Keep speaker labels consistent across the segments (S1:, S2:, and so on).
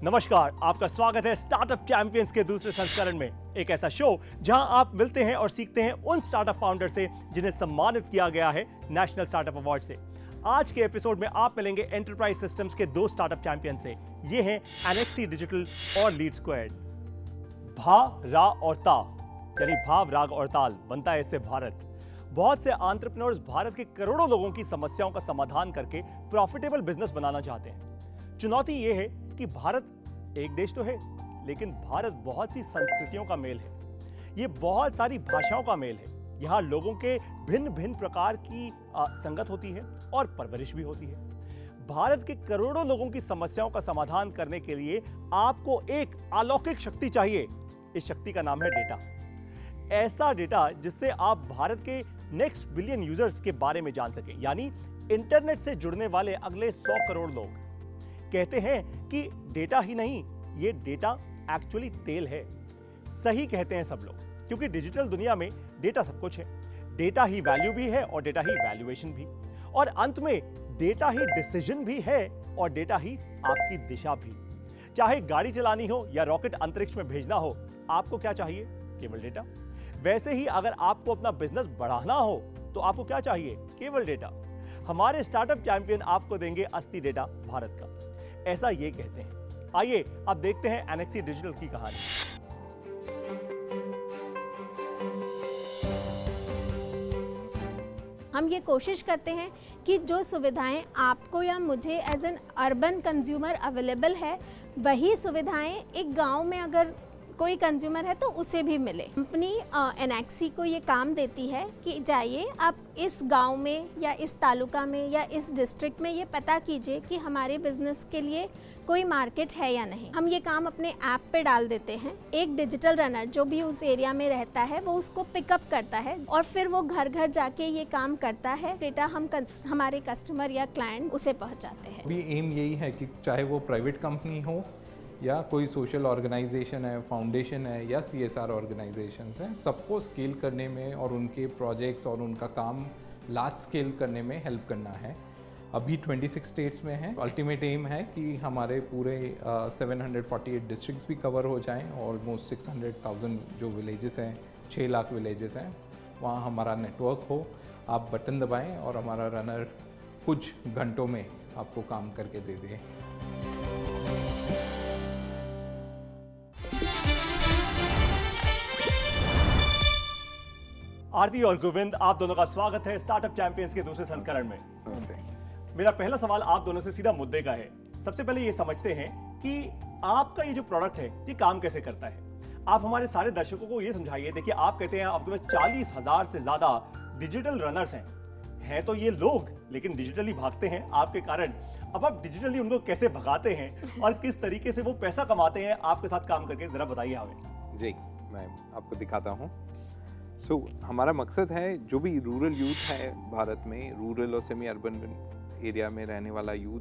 S1: नमस्कार, आपका स्वागत है स्टार्टअप चैंपियंस के दूसरे संस्करण में। एक ऐसा शो जहां आप मिलते हैं और सीखते हैं उन स्टार्टअप फाउंडर से जिन्हें सम्मानित किया गया है नेशनल स्टार्टअप अवार्ड से। आज के एपिसोड में आप मिलेंगे एंटरप्राइज सिस्टम्स के दो स्टार्टअप चैंपियन से। ये हैं एनेक्सी डिजिटल और लीड स्क्वायर्ड। भा, रा और ता यानी भाव, राग और ताल बनता है इससे भारत। बहुत से एंटरप्रेन्योर्स भारत के करोड़ों लोगों की समस्याओं का समाधान करके प्रॉफिटेबल बिजनेस बनाना चाहते हैं। चुनौती यह है कि भारत एक देश तो है, लेकिन भारत बहुत सी संस्कृतियों का मेल है। ये बहुत सारी भाषाओं का मेल है। यहाँ लोगों के भिन्न भिन्न प्रकार की संगत होती है और परवरिश भी होती है। भारत के करोड़ों लोगों की समस्याओं का समाधान करने के लिए आपको एक अलौकिक शक्ति चाहिए। इस शक्ति का नाम है डेटा। ऐसा डेटा जिससे आप भारत के नेक्स्ट बिलियन यूजर्स के बारे में जान सके, यानी इंटरनेट से जुड़ने वाले अगले 100 करोड़ लोग। कहते हैं कि डेटा ही नहीं, ये डेटा एक्चुअली तेल है। सही कहते हैं सब लोग, क्योंकि डिजिटल दुनिया में डेटा सब कुछ है। डेटा ही वैल्यू भी है और डेटा ही वैल्यूएशन भी, और अंत में डेटा ही डिसीजन भी है और डेटा ही आपकी दिशा भी। चाहे गाड़ी चलानी हो या रॉकेट अंतरिक्ष में भेजना हो, आपको क्या चाहिए? केवल डेटा। वैसे ही अगर आपको अपना बिजनेस बढ़ाना हो तो आपको क्या चाहिए? केवल डेटा। हमारे स्टार्टअप चैंपियन आपको देंगे असली डेटा भारत का, ऐसा ये कहते हैं। आइए अब देखते हैं एनेक्सी डिजिटल की कहानी।
S2: हम ये कोशिश करते हैं कि जो सुविधाएं आपको या मुझे as an urban consumer available है, वही सुविधाएं एक गांव में अगर कोई कंज्यूमर है तो उसे भी मिले। कंपनी एनेक्सी को ये काम देती है कि जाइए आप इस गांव में या इस तालुका में या इस डिस्ट्रिक्ट में ये पता कीजिए कि हमारे बिजनेस के लिए कोई मार्केट है या नहीं। हम ये काम अपने ऐप पे डाल देते हैं। एक डिजिटल रनर जो भी उस एरिया में रहता है वो उसको पिकअप करता है और फिर वो घर घर जाके ये काम करता है। डेटा हम हमारे कस्टमर या क्लाइंट उसे पहुँचाते हैं।
S3: अभी एम यही है कि चाहे वो प्राइवेट कंपनी हो या कोई सोशल ऑर्गेनाइजेशन है, फाउंडेशन है या CSR ऑर्गेनाइजेशंस हैं, सबको स्केल करने में और उनके प्रोजेक्ट्स और उनका काम लार्ज स्केल करने में हेल्प करना है। अभी 26 स्टेट्स में है। अल्टीमेट एम है कि हमारे पूरे 748 डिस्ट्रिक्ट्स भी कवर हो जाएं, ऑलमोस्ट 600,000 जो विलेजेस हैं, 6 लाख विलेजेस हैं, वहाँ हमारा नेटवर्क हो। आप बटन दबाएं और हमारा रनर कुछ घंटों में आपको काम करके दे दे।
S1: आरती और गोविंद, आप दोनों का स्वागत है स्टार्टअप चैंपियंस के दूसरे संस्करण में। मेरा पहला सवाल आप दोनों से सीधा मुद्दे का है। सबसे पहले ये समझते हैं कि आपका ये जो प्रोडक्ट है ये काम कैसे करता है। आप हमारे सारे दर्शकों को ये समझाइए। देखिए, आप कहते हैं आपके पास 40,000 से ज्यादा डिजिटल रनर्स हैं तो ये लोग, लेकिन डिजिटली भागते हैं आपके कारण। अब आप डिजिटली उनको कैसे भगाते हैं और किस तरीके से वो पैसा कमाते हैं आपके साथ काम करके, जरा बताइए हमें।
S3: जी, मैं आपको दिखाता हूँ। हमारा मकसद है जो भी रूरल यूथ है भारत में, रूरल और सेमी अर्बन एरिया में रहने वाला यूथ,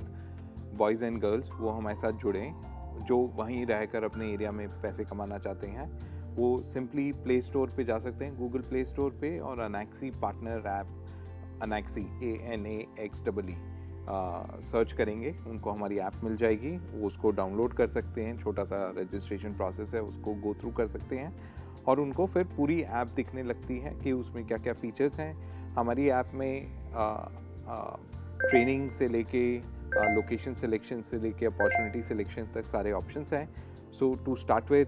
S3: बॉयज़ एंड गर्ल्स, वो हमारे साथ जुड़ें। जो वहीं रहकर अपने एरिया में पैसे कमाना चाहते हैं, वो सिंपली प्ले स्टोर पे जा सकते हैं, गूगल प्ले स्टोर पे, और annexe partner app, annexe ANAXEE search करेंगे, उनको हमारी ऐप मिल जाएगी। वो उसको डाउनलोड कर सकते हैं। छोटा सा रजिस्ट्रेशन प्रोसेस है, उसको गो थ्रू कर सकते हैं और उनको फिर पूरी ऐप दिखने लगती है कि उसमें क्या क्या फीचर्स हैं। हमारी ऐप में ट्रेनिंग से लेके लोकेशन सिलेक्शन से लेके अपॉर्चुनिटी सिलेक्शन तक सारे ऑप्शंस हैं। सो टू स्टार्ट विथ,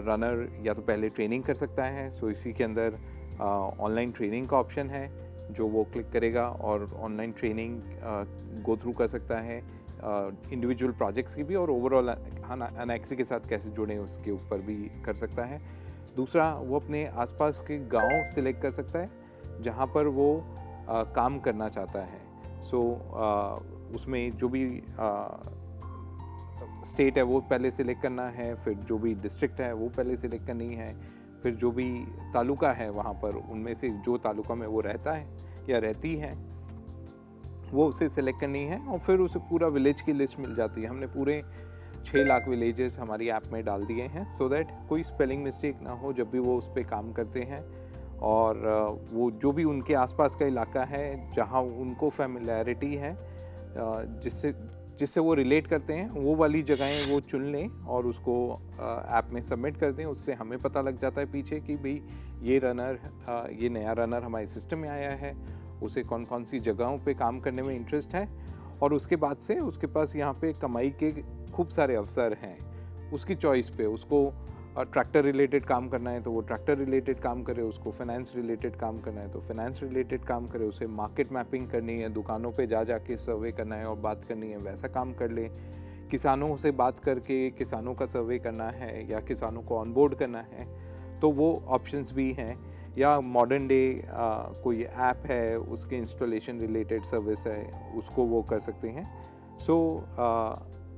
S3: रनर या तो पहले ट्रेनिंग कर सकता है। सो इसी के अंदर ऑनलाइन ट्रेनिंग का ऑप्शन है जो वो क्लिक करेगा और ऑनलाइन ट्रेनिंग गो थ्रू कर सकता है, इंडिविजुअल प्रोजेक्ट्स की भी, और ओवरऑल एनेक्सी के साथ कैसे जुड़ें उसके ऊपर भी कर सकता है। दूसरा, वो अपने आसपास के गांव सिलेक्ट कर सकता है जहां पर वो काम करना चाहता है। उसमें जो भी स्टेट है वो पहले सिलेक्ट करना है, फिर जो भी डिस्ट्रिक्ट है वो पहले सिलेक्ट करनी है, फिर जो भी तालुका है वहाँ पर उनमें से जो तालुका में वो रहता है या रहती है वो उसे सिलेक्ट करनी है, और फिर उसे पूरा विलेज की लिस्ट मिल जाती है। हमने पूरे 6 लाख विलेजेस हमारी ऐप में डाल दिए हैं, सो दैट कोई स्पेलिंग मिस्टेक ना हो जब भी वो उस पर काम करते हैं। और वो जो भी उनके आसपास का इलाका है जहाँ उनको फैमिलियरिटी है, जिससे जिससे वो रिलेट करते हैं वो वाली जगहें वो चुन लें और उसको ऐप में सबमिट कर दें। उससे हमें पता लग जाता है पीछे कि भाई ये नया रनर हमारे सिस्टम में आया है, उसे कौन कौन सी जगहों पे काम करने में इंटरेस्ट है, और उसके बाद से उसके पास यहाँ पे कमाई के खूब सारे अवसर हैं। उसकी चॉइस पे उसको ट्रैक्टर रिलेटेड काम करना है तो वो ट्रैक्टर रिलेटेड काम करे, उसको फाइनेंस रिलेटेड काम करना है तो फाइनेंस रिलेटेड काम करे, उसे मार्केट मैपिंग करनी है, दुकानों पे जा के सर्वे करना है और बात करनी है, वैसा काम कर ले। किसानों से बात करके किसानों का सर्वे करना है या किसानों को ऑनबोर्ड करना है तो वो ऑप्शंस भी हैं। या मॉडर्न डे कोई ऐप है उसके इंस्टॉलेशन रिलेटेड सर्विस है उसको वो कर सकते हैं। सो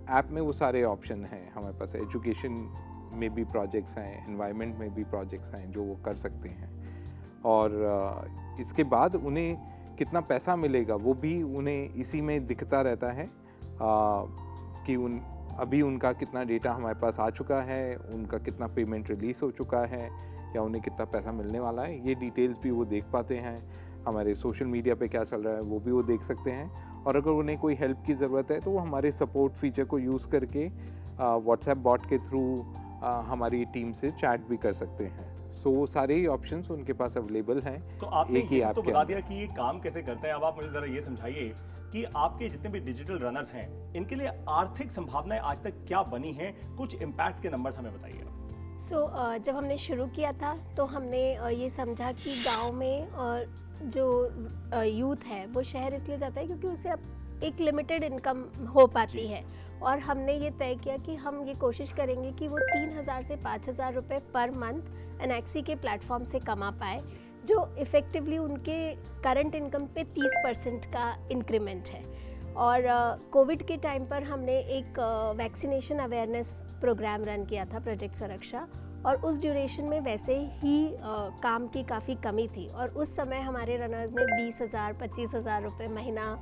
S3: ऐप में वो सारे ऑप्शन हैं हमारे पास। एजुकेशन में भी प्रोजेक्ट्स हैं, एनवायरनमेंट में भी प्रोजेक्ट्स हैं जो वो कर सकते हैं, और इसके बाद उन्हें कितना पैसा मिलेगा वो भी उन्हें इसी में दिखता रहता है कि अभी उनका कितना डेटा हमारे पास आ चुका है, उनका कितना पेमेंट रिलीज़ हो चुका है या उन्हें कितना पैसा मिलने वाला है। ये डिटेल्स भी वो देख पाते हैं। हमारे सोशल मीडिया पे क्या चल रहा है वो भी वो देख सकते हैं, और अगर उन्हें कोई हेल्प की ज़रूरत है तो वो हमारे सपोर्ट फीचर को यूज़ करके व्हाट्सएप बॉट के थ्रू हमारी टीम से चैट भी कर सकते हैं। सो वो सारे ही ऑप्शंस उनके पास अवेलेबल हैं।
S1: तो आपने
S3: एक ही
S1: ये
S3: ऐप
S1: तो
S3: के
S1: बता
S3: अंदर।
S1: दिया कि ये काम कैसे करता है। अब आप मुझे ज़रा ये समझाइए कि आपके जितने भी डिजिटल रनर्स हैं इनके लिए आर्थिक संभावनाएं आज तक क्या बनी हैं, कुछ इम्पैक्ट के नंबर्स हमें बताइए।
S2: जब हमने शुरू किया था तो हमने ये समझा कि गांव में जो यूथ है वो शहर इसलिए जाता है क्योंकि उसे अब एक लिमिटेड इनकम हो पाती है, और हमने ये तय किया कि हम ये कोशिश करेंगे कि वो 3,000 से 5,000 रुपये पर मंथ एनएक्सी के प्लेटफॉर्म से कमा पाए, जो इफ़ेक्टिवली उनके करंट इनकम पे 30% का इंक्रीमेंट है। और कोविड के टाइम पर हमने एक वैक्सीनेशन अवेयरनेस प्रोग्राम रन किया था, प्रोजेक्ट सुरक्षा, और उस ड्यूरेशन में वैसे ही काम की काफ़ी कमी थी, और उस समय हमारे रनर्स ने 20,000 25,000 रुपये महीना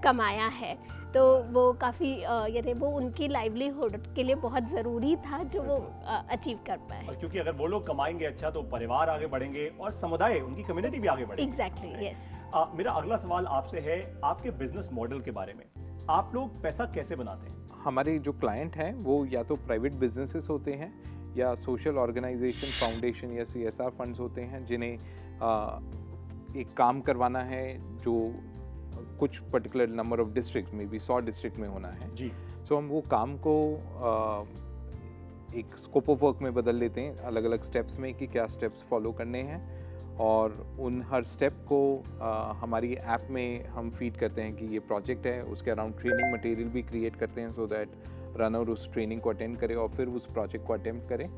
S2: कमाया है। तो वो काफ़ी यानी वो उनकी लाइवलीहुड के लिए बहुत ज़रूरी था जो वो अचीव कर पाए।
S1: और क्योंकि अगर वो लोग कमाएंगे अच्छा तो परिवार आगे बढ़ेंगे और समुदाय, उनकी कम्युनिटी भी आगे बढ़ेगी।
S2: Exactly, yes.
S1: मेरा अगला सवाल आपसे है आपके बिजनेस मॉडल के बारे में। आप लोग पैसा कैसे बनाते हैं?
S3: हमारे जो क्लाइंट हैं वो या तो प्राइवेट बिजनेसेस होते हैं या सोशल ऑर्गेनाइजेशन, फाउंडेशन या CSR फंड्स होते हैं जिन्हें एक काम करवाना है जो कुछ पर्टिकुलर नंबर ऑफ डिस्ट्रिक्ट में भी 100 डिस्ट्रिक्ट में होना है
S1: जी।
S3: सो हम वो काम को एक स्कोप ऑफ वर्क में बदल लेते हैं अलग अलग स्टेप्स में कि क्या स्टेप्स फॉलो करने हैं, और उन हर स्टेप को हमारी ऐप में हम फीड करते हैं कि ये प्रोजेक्ट है, उसके अराउंड ट्रेनिंग मटेरियल भी क्रिएट करते हैं सो दैट रनर उस ट्रेनिंग को अटेंड करे और फिर उस प्रोजेक्ट को अटेम्प्ट करे,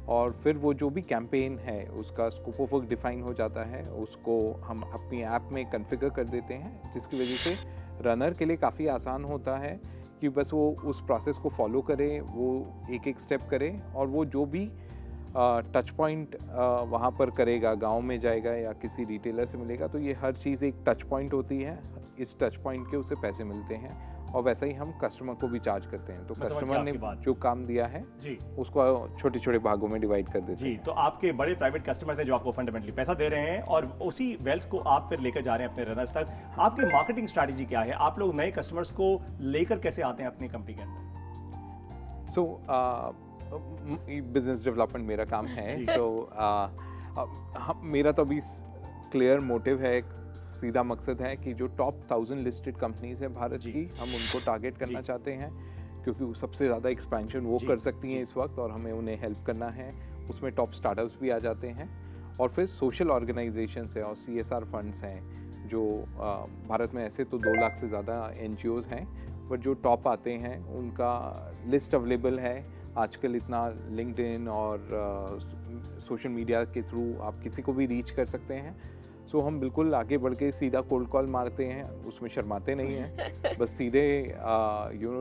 S3: और फिर वो जो भी कैंपेन है उसका स्कोप ऑफ वर्क डिफाइन हो जाता है, उसको हम अपनी ऐप में कॉन्फ़िगर कर देते हैं, जिसकी वजह से रनर के लिए काफ़ी आसान होता है कि बस वो उस प्रोसेस को फॉलो करे, वो एक एक स्टेप करे, और वो जो भी टच पॉइंट वहाँ पर करेगा, गांव में जाएगा या किसी रिटेलर से मिलेगा, तो ये हर चीज़ एक टच पॉइंट होती है, इस टच पॉइंट के उसे पैसे मिलते हैं, और वैसा ही हम कस्टमर को भी चार्ज करते हैं। तो कस्टमर ने जो काम दिया है
S1: जी
S3: उसको छोटे छोटे भागों में डिवाइड कर देते
S1: जी। तो आपके बड़े प्राइवेट कस्टमर्स हैं जो आपको फंडामेंटली पैसा दे रहे हैं और उसी वेल्थ को आप फिर लेकर जा रहे हैं अपने रनर्स तक। आपकी मार्केटिंग स्ट्रैटेजी क्या है? आप लोग नए कस्टमर्स को लेकर कैसे आते हैं अपनी कंपनी के अंदर?
S3: सो बिजनेस डेवलपमेंट मेरा काम है। मेरा तो अभी क्लियर मोटिव है, सीधा मकसद है कि जो टॉप 1000 लिस्टेड कंपनीज हैं भारत की, हम उनको टारगेट करना चाहते हैं क्योंकि वो सबसे ज़्यादा एक्सपेंशन वो कर सकती हैं इस वक्त, और हमें उन्हें हेल्प करना है। उसमें टॉप स्टार्टअप्स भी आ जाते हैं, और फिर सोशल ऑर्गेनाइजेशंस हैं और CSR फंड्स हैं जो भारत में ऐसे तो 2 लाख से ज़्यादा NGOs हैं, बट जो टॉप आते हैं उनका लिस्ट अवेलेबल है आजकल। इतना लिंक्डइन और सोशल मीडिया के थ्रू आप किसी को भी रीच कर सकते हैं। सो हम बिल्कुल आगे बढ़ के सीधा कोल्ड कॉल मारते हैं, उसमें शर्माते नहीं हैं, बस सीधे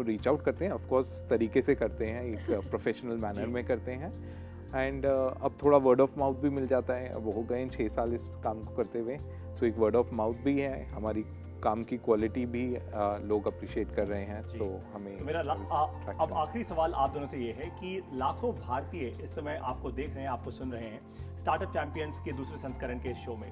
S3: रीच आउट करते हैं। ऑफ कोर्स तरीके से करते हैं, एक प्रोफेशनल मैनर में करते हैं, एंड अब थोड़ा वर्ड ऑफ माउथ भी मिल जाता है। अब हो गए 6 साल इस काम को करते हुए, सो एक वर्ड ऑफ माउथ भी है, हमारी काम की क्वालिटी भी लोग अप्रिशिएट कर रहे हैं, तो हमें
S1: तो मेरा अब आखिरी सवाल आप दोनों से ये है कि लाखों भारतीय इस समय आपको देख रहे हैं, आपको सुन रहे हैं स्टार्टअप चैंपियंस के दूसरे संस्करण के शो में।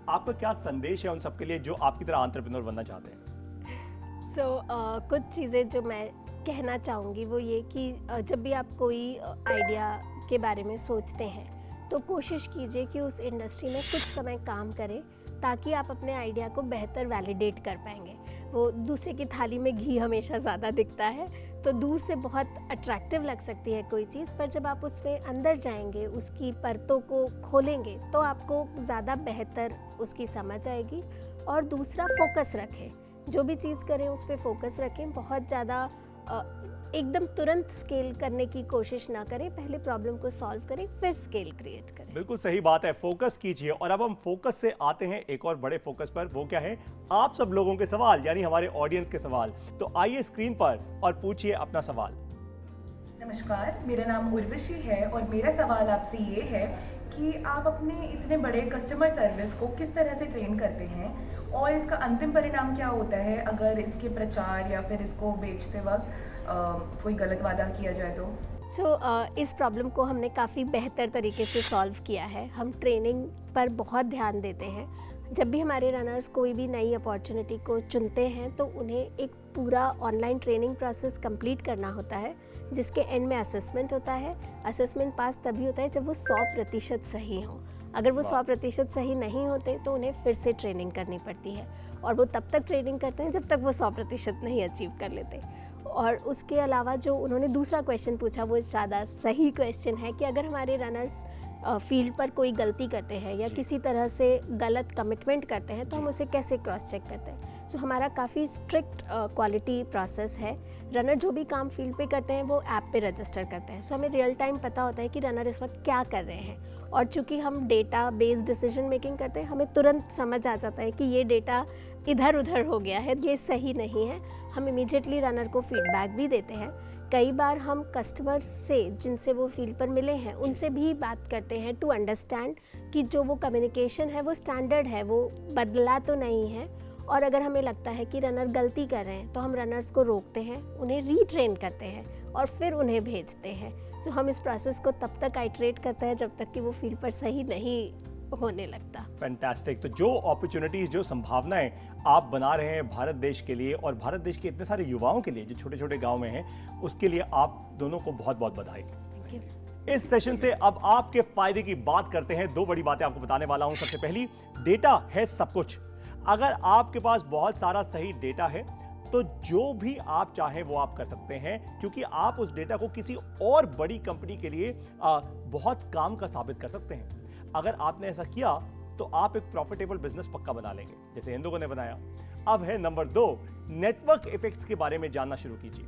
S1: आपका क्या संदेश है उन सबके लिए जो आपकी तरह एंटरप्रेन्योर बनना चाहते हैं?
S4: कुछ चीज़ें जो मैं कहना चाहूँगी वो ये कि जब भी आप कोई आइडिया के बारे में सोचते हैं तो कोशिश कीजिए कि उस इंडस्ट्री में कुछ समय काम करें ताकि आप अपने आइडिया को बेहतर वैलिडेट कर पाएंगे। वो दूसरे की थाली में घी हमेशा ज़्यादा दिखता है, तो दूर से बहुत अट्रैक्टिव लग सकती है कोई चीज़, पर जब आप उसमें अंदर जाएंगे, उसकी परतों को खोलेंगे तो आपको ज़्यादा बेहतर उसकी समझ आएगी। और दूसरा, फोकस रखें, जो भी चीज़ करें उस पर फोकस रखें। बहुत ज़्यादा एकदम तुरंत स्केल करने की कोशिश ना करें, पहले प्रॉब्लम को सॉल्व करें फिर स्केल क्रिएट करें।
S1: बिल्कुल सही बात है, फोकस कीजिए। और अब हम फोकस से आते हैं एक और बड़े फोकस पर, वो क्या है? आप सब लोगों के सवाल, यानी हमारे ऑडियंस के सवाल। तो आइए स्क्रीन पर और पूछिए अपना सवाल।
S5: नमस्कार, मेरा नाम उर्वशी है और मेरा सवाल आपसे ये है कि आप अपने इतने बड़े कस्टमर सर्विस को किस तरह से ट्रेन करते हैं और इसका अंतिम परिणाम क्या होता है अगर इसके प्रचार या फिर इसको बेचते वक्त कोई गलत वादा किया जाए तो?
S4: इस प्रॉब्लम को हमने काफ़ी बेहतर तरीके से सॉल्व किया है। हम ट्रेनिंग पर बहुत ध्यान देते हैं। जब भी हमारे रनर्स कोई भी नई अपॉर्चुनिटी को चुनते हैं तो उन्हें एक पूरा ऑनलाइन ट्रेनिंग प्रोसेस कंप्लीट करना होता है, जिसके एंड में असेसमेंट होता है। असेसमेंट पास तभी होता है जब वो 100% सही हो। अगर वो 100% सही नहीं होते तो उन्हें फिर से ट्रेनिंग करनी पड़ती है, और वो तब तक ट्रेनिंग करते हैं जब तक वो 100% नहीं अचीव कर लेते। और उसके अलावा जो उन्होंने दूसरा क्वेश्चन पूछा वो ज़्यादा सही क्वेश्चन है कि अगर हमारे रनर्स फील्ड पर कोई गलती करते हैं या किसी तरह से गलत कमिटमेंट करते हैं तो हम उसे कैसे क्रॉस चेक करते हैं। सो हमारा काफ़ी स्ट्रिक्ट क्वालिटी प्रोसेस है। रनर जो भी काम फील्ड पे करते हैं वो ऐप पे रजिस्टर करते हैं, सो हमें रियल टाइम पता होता है कि रनर इस वक्त क्या कर रहे हैं। और चूंकि हम डेटा बेस्ड डिसीजन मेकिंग करते हैं, हमें तुरंत समझ आ जाता है कि ये डेटा इधर उधर हो गया है, ये सही नहीं है। हम इमीडिएटली रनर को फीडबैक भी देते हैं। कई बार हम कस्टमर से जिनसे वो फील्ड पर मिले हैं उनसे भी बात करते हैं टू अंडरस्टैंड कि जो वो कम्युनिकेशन है वो स्टैंडर्ड है, वो बदला तो नहीं है। और अगर हमें लगता है कि रनर गलती कर रहे हैं तो हम रनर्स को रोकते हैं, उन्हें रीट्रेन करते हैं और फिर उन्हें भेजते हैं। सो हम इस प्रोसेस को तब तक आइटरेट करते हैं जब तक कि वो फील्ड पर सही नहीं होने लगता।
S1: फैंटास्टिक। तो जो अपॉर्चुनिटीज, जो संभावनाएं आप बना रहे हैं भारत देश के लिए और भारत देश के इतने सारे युवाओं के लिए जो छोटे छोटे गांव में हैं, उसके लिए आप दोनों को बहुत बहुत बधाई।
S4: Thank you.
S1: इस सेशन से अब आपके फायदे की बात करते हैं। दो बड़ी बातें आपको बताने वाला हूं। सबसे पहली, डेटा है सब कुछ। अगर आपके पास बहुत सारा सही डेटा है तो जो भी आप चाहें वो आप कर सकते हैं, क्योंकि आप उस डेटा को किसी और बड़ी कंपनी के लिए बहुत काम का साबित कर सकते हैं। अगर आपने ऐसा किया तो आप एक प्रॉफिटेबल बिजनेस पक्का बना लेंगे, जैसे हिंदुओं ने बनाया। अब है नंबर 2, नेटवर्क इफेक्ट्स के बारे में जानना शुरू कीजिए।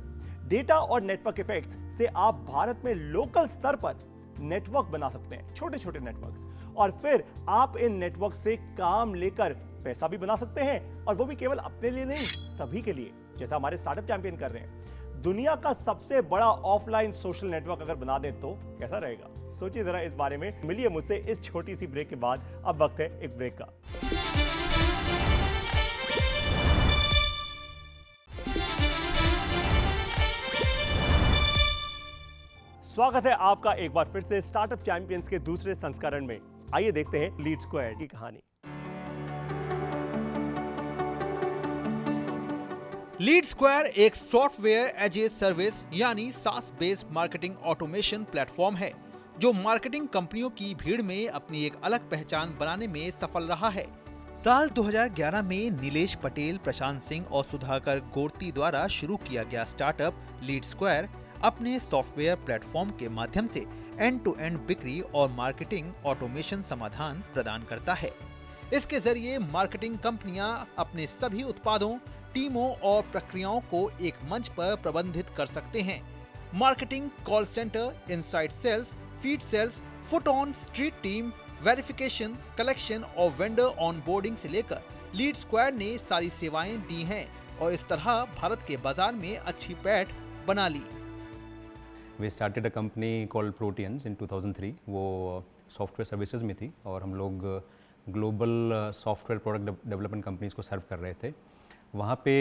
S1: डेटा और नेटवर्क इफेक्ट्स से आप भारत में लोकल स्तर पर नेटवर्क बना सकते हैं, छोटे छोटे नेटवर्क्स, और फिर आप इन नेटवर्क से काम लेकर पैसा भी बना सकते हैं, और वो भी केवल अपने लिए नहीं, सभी के लिए, जैसा हमारे स्टार्टअप चैंपियन कर रहे हैं। दुनिया का सबसे बड़ा ऑफलाइन सोशल नेटवर्क अगर बना दें तो कैसा रहेगा? सोचिए जरा इस बारे में। मिलिए मुझसे इस छोटी सी ब्रेक के बाद। अब वक्त है एक ब्रेक का। स्वागत है आपका एक बार फिर से स्टार्टअप चैंपियंस के दूसरे संस्करण में। आइए देखते हैं लीड स्क्वायर की कहानी।
S6: लीड स्क्वायर एक सॉफ्टवेयर एज ए सर्विस यानी सास बेस्ड मार्केटिंग ऑटोमेशन प्लेटफॉर्म है जो मार्केटिंग कंपनियों की भीड़ में अपनी एक अलग पहचान बनाने में सफल रहा है। साल 2011 में नीलेश पटेल, प्रशांत सिंह और सुधाकर गोरती द्वारा शुरू किया गया स्टार्टअप लीड स्क्वायर अपने सॉफ्टवेयर प्लेटफॉर्म के माध्यम से एंड टू एंड बिक्री और मार्केटिंग ऑटोमेशन समाधान प्रदान करता है। इसके जरिए मार्केटिंग कंपनियां अपने सभी उत्पादों, टीमों और प्रक्रियाओं को एक मंच पर प्रबंधित कर सकते हैं। Marketing, call centre, inside sales, field sales, foot on street team, verification, collection और वेंडर ऑनबोर्डिंग से लेकर लीड स्क्वायर ने सारी सेवाएं दी हैं और इस तरह भारत के बाजार में अच्छी पैठ बना ली।
S7: We started a company called Proteans in 2003. वो सॉफ्टवेयर सर्विसेज में थी और हम लोग global software product development companies को सर्व कर रहे थे। वहाँ पे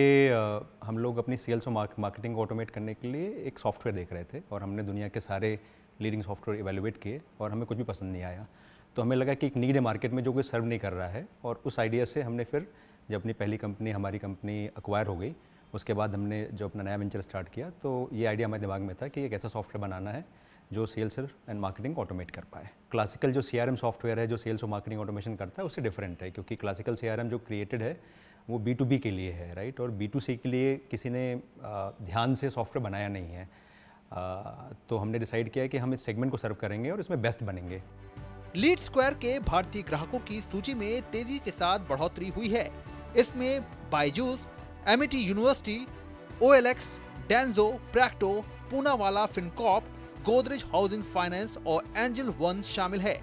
S7: हम लोग अपनी सेल्स और मार्केटिंग को ऑटोमेट करने के लिए एक सॉफ्टवेयर देख रहे थे और हमने दुनिया के सारे लीडिंग सॉफ्टवेयर इवेलुएट किए और हमें कुछ भी पसंद नहीं आया। तो हमें लगा कि एक नीड है मार्केट में जो कोई सर्व नहीं कर रहा है, और उस आइडिया से हमने फिर जब अपनी पहली कंपनी, हमारी कंपनी एक्वायर हो गई, उसके बाद हमने जो अपना नया वेंचर स्टार्ट किया तो ये आइडिया हमारे दिमाग में था कि एक ऐसा सॉफ्टवेयर बनाना है जो सेल्स एंड मार्केटिंग ऑटोमेट कर पाए। क्लासिकल जो CRM सॉफ्टवेयर है जो सेल्स और मार्केटिंग ऑटोमेशन करता है उससे डिफरेंट है, क्योंकि क्लासिकल CRM जो क्रिएटेड है वो B2B के लिए है, राइट, और B2C के लिए किसी ने ध्यान से सॉफ्टवेयर बनाया नहीं है। तो हमने डिसाइड किया कि हम इस सेगमेंट को सर्व करेंगे और इसमें बेस्ट बनेंगे।
S6: लीड स्क्वायर के भारतीय ग्राहकों की सूची में तेजी के साथ बढ़ोतरी हुई है। इसमें Byju's, Amity university, OLX, Dunzo, Practo, Poonawalla Fincorp, Godrej housing finance और एंजल वन शामिल है।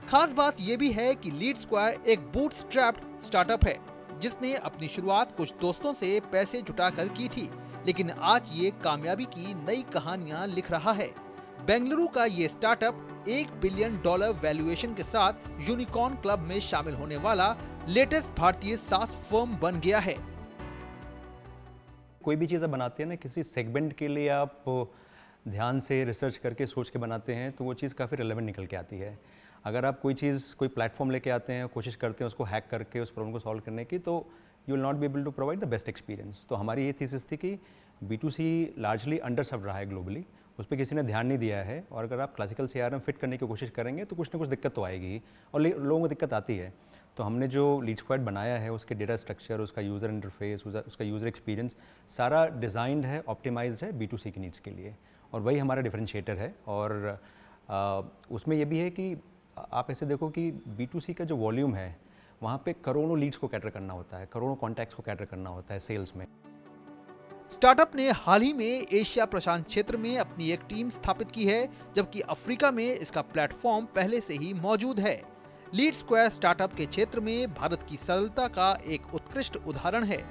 S6: खास बात यह भी है कि लीड स्क्वायर एक बूटस्ट्रैप्ड स्टार्टअप है जिसने अपनी शुरुआत कुछ दोस्तों से पैसे जुटाकर की थी, लेकिन आज ये कामयाबी की नई कहानियां लिख रहा है। बेंगलुरु का ये स्टार्टअप $1 बिलियन वैल्यूएशन के साथ यूनिकॉर्न क्लब में शामिल होने वाला लेटेस्ट भारतीय SaaS फर्म बन गया है।
S7: कोई भी चीज़ आप बनाते हैं ना, किसी सेगमेंट के लिए आप ध्यान से रिसर्च करके सोच के बनाते हैं तो वो चीज़ काफ़ी रिलेवेंट निकल के आती है। अगर आप कोई प्लेटफॉर्म लेके आते हैं, कोशिश करते हैं उसको हैक करके उस प्रॉब्लम को सॉल्व करने की, तो you will not be able to provide the best experience. तो हमारी ये थीसिस थी कि B2C लार्जली अंडर सर्व रहा है ग्लोबली, उस पर किसी ने ध्यान नहीं दिया है, और अगर आप क्लासिकल CRM फिट करने की कोशिश करेंगे तो कुछ ना कुछ दिक्कत तो आएगी, और लोगों को दिक्कत आती है। तो हमने जो लीड स्क्वाड बनाया है उसके डेटा स्ट्रक्चर, उसका यूज़र इंटरफेस, उसका यूज़र एक्सपीरियंस सारा डिज़ाइंड है, ऑप्टिमाइज्ड है B2C की नीड्स के लिए, और वही हमारा डिफरेंशिएटर है। और उसमें यह भी है कि आप ऐसे देखो कि B2C का जो वॉल्यूम है वहाँ पे करोड़ों लीड्स को कैटर करना होता है, करोड़ों कॉन्टैक्ट्स को कैटर करना होता है सेल्स में।
S6: स्टार्टअप ने हाल ही में एशिया प्रशांत क्षेत्र में अपनी एक टीम स्थापित की है, जबकि अफ्रीका में इसका प्लेटफॉर्म पहले से ही मौजूद है। लीड स्क्वायर स्टार्टअप के क्षेत्र में भारत की सरलता का एक उत्कृष्ट उदाहरण है।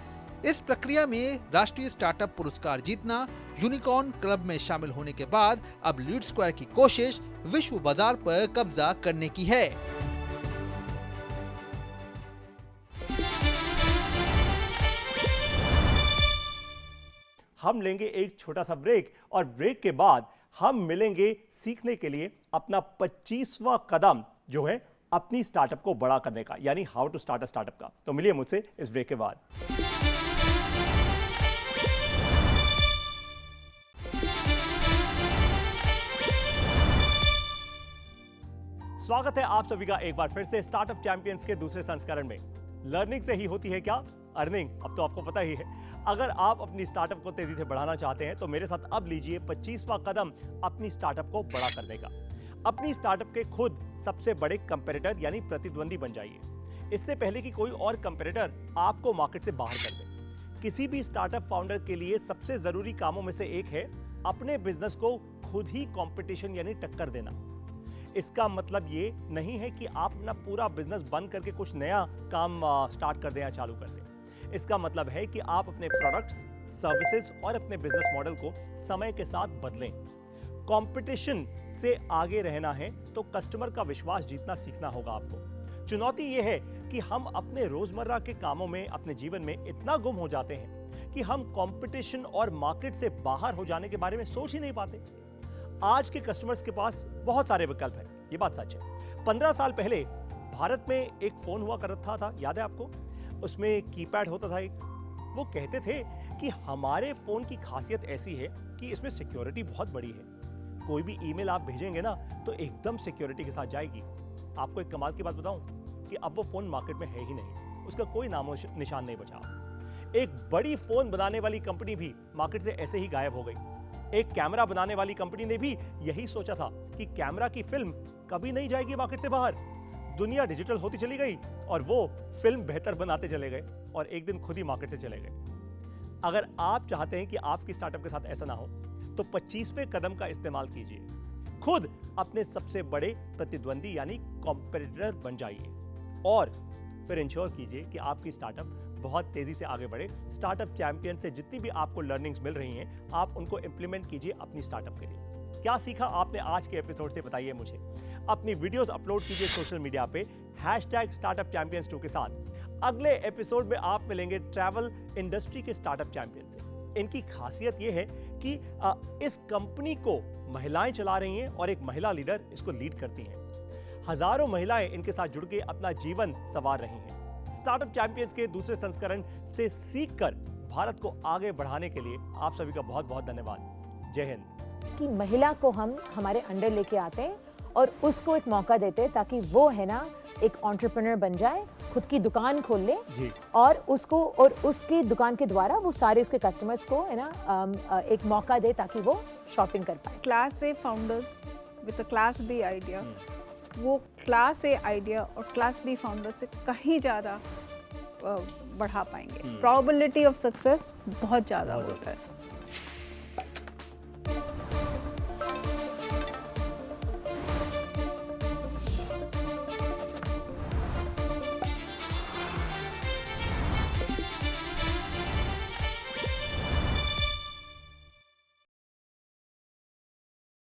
S6: इस प्रक्रिया में राष्ट्रीय स्टार्टअप पुरस्कार जीतना, यूनिकॉर्न क्लब में शामिल होने के बाद अब लीड स्क्वायर की कोशिश विश्व बाजार पर कब्जा करने की है।
S1: हम लेंगे एक छोटा सा ब्रेक, और ब्रेक के बाद हम मिलेंगे सीखने के लिए अपना 25वां कदम जो है अपनी स्टार्टअप को बड़ा करने का, यानी how to start a startup का। तो मिलिए मुझसे इस ब्रेक के बाद। स्वागत है आप सभी का एक बार फिर से स्टार्टअप चैंपियंस के दूसरे संस्करण में। लर्निंग से ही होती है क्या अर्निंग, अब तो आपको पता ही है। अगर आप अपनी स्टार्टअप को तेजी से बढ़ाना चाहते हैं तो मेरे साथ अब लीजिए 25वां कदम अपनी स्टार्टअप को बड़ा करने का। अपनी स्टार्टअप के खुद सबसे बड़े कंपेटिटर यानी प्रतिद्वंदी बन जाइए, इससे पहले कि कोई और कंपेटिटर आपको मार्केट से बाहर कर दे। किसी भी स्टार्टअप फाउंडर के लिए सबसे जरूरी कामों में से एक है अपने बिजनेस को खुद ही कंपटीशन यानी टक्कर देना। इसका मतलब ये नहीं है कि आप अपना पूरा बिजनेस बंद करके कुछ नया काम स्टार्ट कर दें या चालू कर दें। इसका मतलब है कि आप अपने प्रोडक्ट्स, सर्विसेज और अपने बिजनेस मॉडल को समय के साथ बदलें। कंपटीशन से आगे रहना है तो कस्टमर का विश्वास जीतना सीखना होगा आपको। चुनौती यह है कि हम अपने रोजमर्रा के कामों में, अपने जीवन में इतना गुम हो जाते हैं कि हम कंपटीशन और मार्केट से बाहर हो जाने के बारे में सोच ही नहीं पाते। आज के कस्टमर्स के पास बहुत सारे विकल्प हैं, ये बात सच है। 15 साल पहले भारत में एक फोन हुआ करता था, याद है आपको? उसमें कीपैड होता था एक। वो कहते थे कि हमारे फोन की खासियत ऐसी है कि इसमें सिक्योरिटी बहुत बड़ी है। कोई भी ईमेल आप भेजेंगे ना तो एकदम सिक्योरिटी के साथ जाएगी। आपको एक कमाल की बात बताऊं कि अब वो फोन मार्केट में है ही नहीं, उसका कोई नामो निशान नहीं बचा। एक बड़ी फोन बनाने वाली कंपनी भी मार्केट से ऐसे ही गायब हो गई। एक कैमरा बनाने वाली कंपनी ने भी यही सोचा था कि कैमरा की फिल्म कभी नहीं जाएगी मार्केट से बाहर। दुनिया डिजिटल होती चली गई और वो फिल्म बेहतर बनाते चले गए और एक दिन खुद ही मार्केट से चले गए। अगर आप चाहते हैं कि आपकी स्टार्टअप के साथ ऐसा ना हो तो 25वें कदम का इस्तेमाल कीजिए। खुद अपने सबसे बड़े प्रतिद्वंदी यानी कॉम्पिटिटर बन जाइए और फिर इंश्योर कीजिए कि आपकी स्टार्टअप बहुत तेजी से आगे बढ़े। स्टार्टअप चैंपियन से जितनी भी आपको लर्निंग्स मिल रही हैं, आप उनको इंप्लीमेंट कीजिए अपनी स्टार्टअप के लिए। क्या सीखा आपने आज के एपिसोड से, बताइए मुझे। अपनी वीडियोस अपलोड कीजिए सोशल मीडिया पे #StartupChampions2 के साथ। अगले एपिसोड में आप मिलेंगे ट्रैवल इंडस्ट्री के स्टार्टअप चैंपियन से। इनकी खासियत यह है कि इस कंपनी को महिलाएं चला रही हैं और एक महिला लीडर इसको लीड करती हैं। हजारों महिलाएं इनके साथ जुड़ के अपना जीवन संवार रही हैं। स्टार्टअप चैंपियंस के दूसरे संस्करण से सीखकर भारत को आगे बढ़ाने के लिए आप सभी का बहुत बहुत धन्यवाद। जय हिंद।
S8: कि महिला को हम हमारे अंडर लेके आते हैं और उसको एक मौका देते हैं ताकि वो है ना एक एंटरप्रेन्योर बन जाए, खुद की दुकान खोल ले
S1: जी।
S8: और उसकी दुकान के द्वारा वो सारे उसके कस्टमर्स को है ना एक मौका दे ताकि वो शॉपिंग कर पाए।
S9: Class A founders with a class B idea, वो क्लास ए आइडिया और क्लास बी फाउंडर्स से कहीं ज़्यादा बढ़ा पाएंगे। प्रोबेबिलिटी ऑफ सक्सेस बहुत ज़्यादा होता है।